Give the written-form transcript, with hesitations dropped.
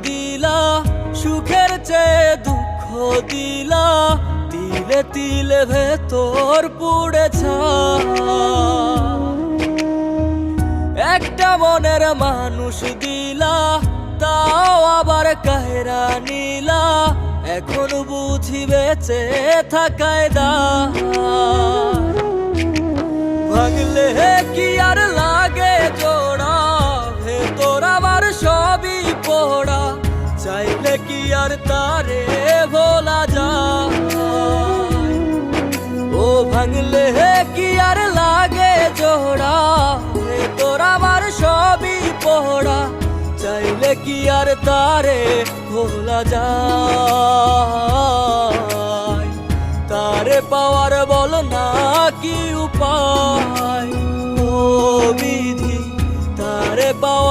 দিলা, সুখের চেয়ে দুঃখ দিলা, তিলে তিলে ভেতর পুড়ে ছাই। একটা মনের মানুষ দিলা, তাও আবার কাহেরা নিলা, এখন বুঝি বেঁচে থাকায় দায়। ভাঙলে কি আর লাগে জোড়া, ভেতর আমার সবই পোড়া, চাইলে কি আর তারে ভোলা যায়। ও ভাঙলে কি আর লাগে জোড়া, ভেতর আমার সবই পোড়া, চাইলে কি আর তারে ভোলা যায়। তারে পাওয়ার বল না কি উপায়, ও বিধি তারে পাওয়ার